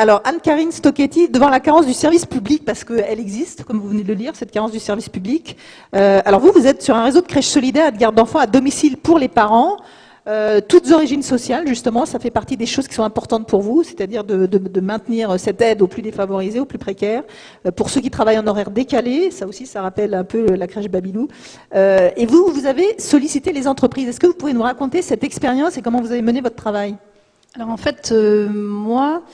Alors, Anne-Karine Stocchetti, devant la carence du service public, parce qu'elle existe, comme vous venez de le lire, cette carence du service public. Alors vous êtes sur un réseau de crèches solidaires et de garde d'enfants à domicile pour les parents, toutes origines sociales, justement, ça fait partie des choses qui sont importantes pour vous, c'est-à-dire de maintenir cette aide aux plus défavorisés, aux plus précaires, pour ceux qui travaillent en horaire décalé, ça aussi, ça rappelle un peu la crèche Babylou. Et vous avez sollicité les entreprises. Est-ce que vous pouvez nous raconter cette expérience et comment vous avez mené votre travail ? Alors en fait, moi,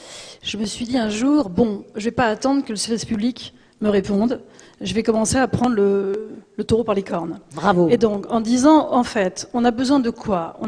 je me suis dit un jour, bon, je vais pas attendre que le service public me réponde, je vais commencer à prendre le taureau par les cornes. Bravo. Et donc, en disant, en fait, on a besoin de quoi ?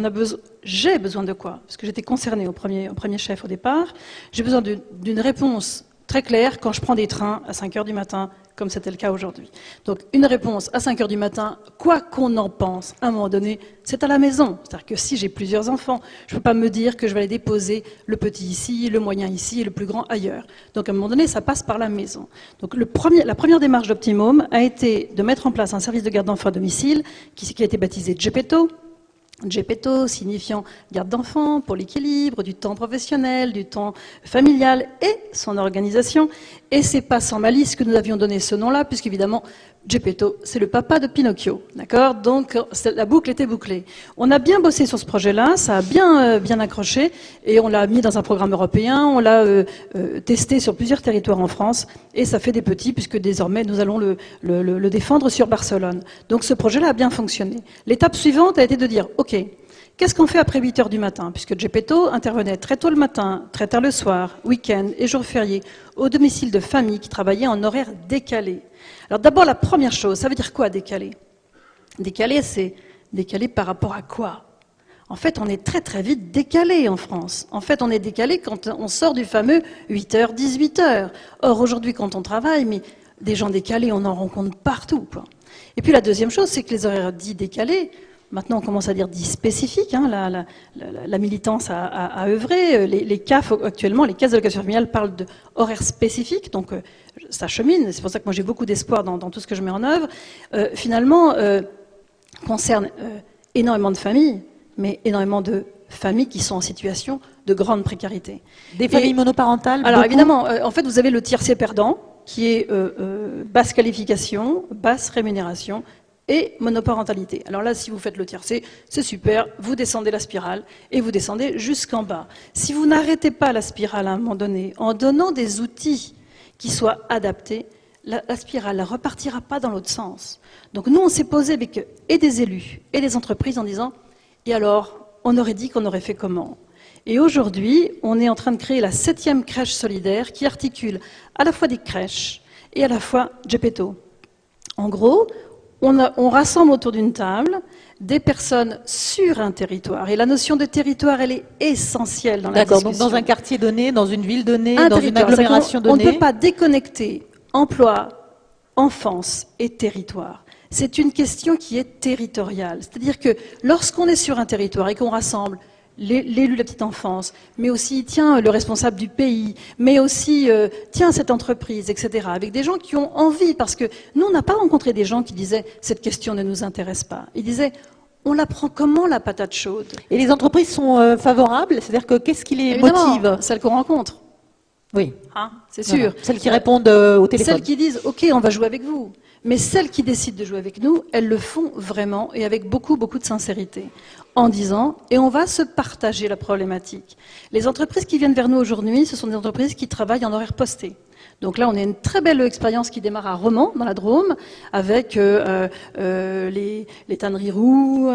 J'ai besoin de quoi ? Parce que j'étais concernée au premier chef au départ. J'ai besoin d'une réponse très claire quand je prends des trains à 5 heures du matin, comme c'était le cas aujourd'hui. Donc, une réponse à 5 heures du matin, quoi qu'on en pense, à un moment donné, c'est à la maison. C'est-à-dire que si j'ai plusieurs enfants, je ne peux pas me dire que je vais aller déposer le petit ici, le moyen ici et le plus grand ailleurs. Donc, à un moment donné, ça passe par la maison. Donc, la première démarche d'Optimum a été de mettre en place un service de garde d'enfants à domicile qui a été baptisé Gepetto. Gepetto signifiant garde d'enfants pour l'équilibre du temps professionnel, du temps familial et son organisation. Et c'est pas sans malice que nous avions donné ce nom-là, puisqu'évidemment, Gepetto, c'est le papa de Pinocchio, d'accord ? Donc la boucle était bouclée. On a bien bossé sur ce projet-là, ça a bien accroché, et on l'a mis dans un programme européen, on l'a testé sur plusieurs territoires en France, et ça fait des petits, puisque désormais nous allons le défendre sur Barcelone. Donc ce projet-là a bien fonctionné. L'étape suivante a été de dire, ok, qu'est-ce qu'on fait après 8 heures du matin ? Puisque Gepetto intervenait très tôt le matin, très tard le soir, week-end et jours fériés, au domicile de familles qui travaillaient en horaire décalé. Alors d'abord, la première chose, ça veut dire quoi décalé ? Décalé, c'est décalé par rapport à quoi ? En fait, on est très très vite décalé en France. En fait, on est décalé quand on sort du fameux 8h, 18h. Or, aujourd'hui, quand on travaille, mais des gens décalés, on en rencontre partout, quoi. Et puis la deuxième chose, c'est que les horaires dits décalés, maintenant, on commence à dire dits spécifiques. Hein, la militance a œuvré. Les CAF, actuellement, les caisses d'allocation familiale parlent d'horaires spécifiques. Donc, ça chemine. C'est pour ça que moi, j'ai beaucoup d'espoir dans tout ce que je mets en œuvre. Finalement, concerne énormément de familles, mais énormément de familles qui sont en situation de grande précarité. Des familles monoparentales ? Alors, beaucoup évidemment, en fait, vous avez le tiercé perdant, qui est basse qualification, basse rémunération, et monoparentalité. Alors là, si vous faites le tiercé, c'est super, vous descendez la spirale et vous descendez jusqu'en bas. Si vous n'arrêtez pas la spirale à un moment donné, en donnant des outils qui soient adaptés, la spirale ne repartira pas dans l'autre sens. Donc nous, on s'est posé avec et des élus et des entreprises en disant « Et alors, on aurait dit qu'on aurait fait comment ?» Et aujourd'hui, on est en train de créer la 7e crèche solidaire qui articule à la fois des crèches et à la fois Gepetto. En gros, on rassemble autour d'une table des personnes sur un territoire. Et la notion de territoire, elle est essentielle dans la discussion. D'accord, donc dans un quartier donné, dans une ville donnée, Un dans une agglomération donnée. On ne peut pas déconnecter emploi, enfance et territoire. C'est une question qui est territoriale. C'est-à-dire que lorsqu'on est sur un territoire et qu'on rassemble l'élu de la petite enfance, mais aussi, tiens, le responsable du pays, mais aussi, tiens, cette entreprise, etc., avec des gens qui ont envie, parce que nous, on n'a pas rencontré des gens qui disaient « cette question ne nous intéresse pas ». Ils disaient « on la prend comment, la patate chaude ?» Et les entreprises sont favorables ? C'est-à-dire que qu'est-ce qui les motive ? Celles qu'on rencontre. Oui. Hein, c'est sûr. Voilà. Celles qui répondent au téléphone. Celles qui disent « ok, on va jouer avec vous ». Mais celles qui décident de jouer avec nous, elles le font vraiment et avec beaucoup, beaucoup de sincérité. En disant, et on va se partager la problématique. Les entreprises qui viennent vers nous aujourd'hui, ce sont des entreprises qui travaillent en horaire posté. Donc là, on a une très belle expérience qui démarre à Romans, dans la Drôme, avec les tanneries Roux,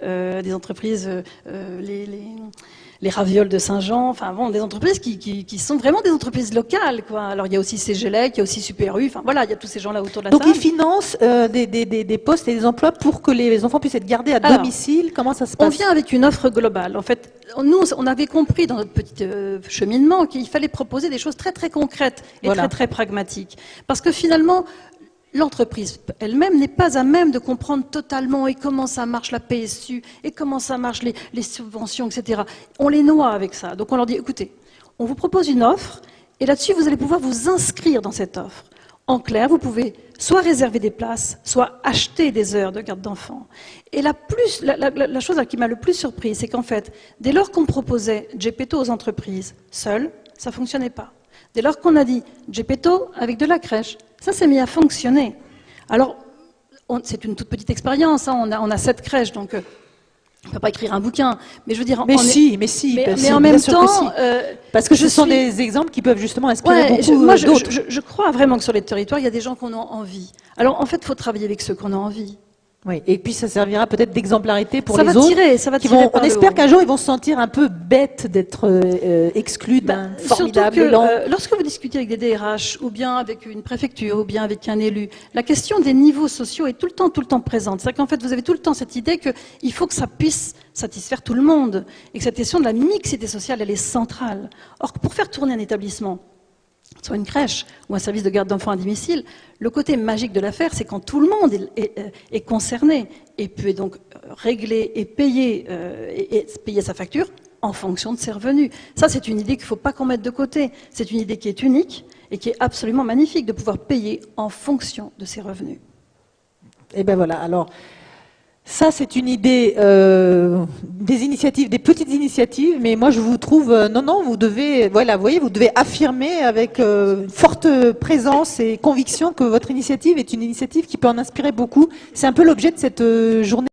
des entreprises, les ravioles de Saint-Jean, enfin bon, des entreprises qui sont vraiment des entreprises locales, quoi. Alors il y a aussi CGLEC, il y a aussi Super U, enfin voilà, il y a tous ces gens-là autour de la table. Donc ils financent des postes et des emplois pour que les enfants puissent être gardés à domicile. Comment ça se passe ? On vient avec une offre globale. En fait, nous, on avait compris dans notre petit cheminement qu'il fallait proposer des choses très très concrètes et très très pragmatiques. Parce que finalement, l'entreprise elle-même n'est pas à même de comprendre totalement et comment ça marche la PSU et comment ça marche les subventions, etc. On les noie avec ça. Donc on leur dit, écoutez, on vous propose une offre et là-dessus, vous allez pouvoir vous inscrire dans cette offre. En clair, vous pouvez soit réserver des places, soit acheter des heures de garde d'enfants. Et la chose qui m'a le plus surprise, c'est qu'en fait, dès lors qu'on proposait Gepetto aux entreprises, seules, ça ne fonctionnait pas. Dès lors qu'on a dit Gepetto avec de la crèche, ça s'est mis à fonctionner. Alors, c'est une toute petite expérience, hein, on a 7 crèches, donc on ne peut pas écrire un bouquin. Mais je veux dire, Mais en même temps, parce que ce sont des exemples qui peuvent justement inspirer beaucoup moi, d'autres. je crois vraiment que sur les territoires, il y a des gens qu'on a envie. Alors, en fait, il faut travailler avec ceux qu'on a envie. Oui, et puis ça servira peut-être d'exemplarité pour ça les va autres. Tirer, ça va tirer On espère qu'un jour ils vont se sentir un peu bêtes d'être exclus d'un formidable élan. Lorsque vous discutez avec des DRH, ou bien avec une préfecture, ou bien avec un élu, la question des niveaux sociaux est tout le temps présente. C'est-à-dire qu'en fait, vous avez tout le temps cette idée qu'il faut que ça puisse satisfaire tout le monde, et que cette question de la mixité sociale, elle est centrale. Or, pour faire tourner un établissement, soit une crèche ou un service de garde d'enfants à domicile, le côté magique de l'affaire, c'est quand tout le monde est concerné et peut donc régler et payer sa facture en fonction de ses revenus. Ça, c'est une idée qu'il ne faut pas qu'on mette de côté. C'est une idée qui est unique et qui est absolument magnifique, de pouvoir payer en fonction de ses revenus. Et ben voilà, alors... Ça, c'est une idée des initiatives, des petites initiatives, mais moi je vous trouve, non, vous devez, voilà, vous voyez, vous devez affirmer avec forte présence et conviction que votre initiative est une initiative qui peut en inspirer beaucoup. C'est un peu l'objet de cette journée.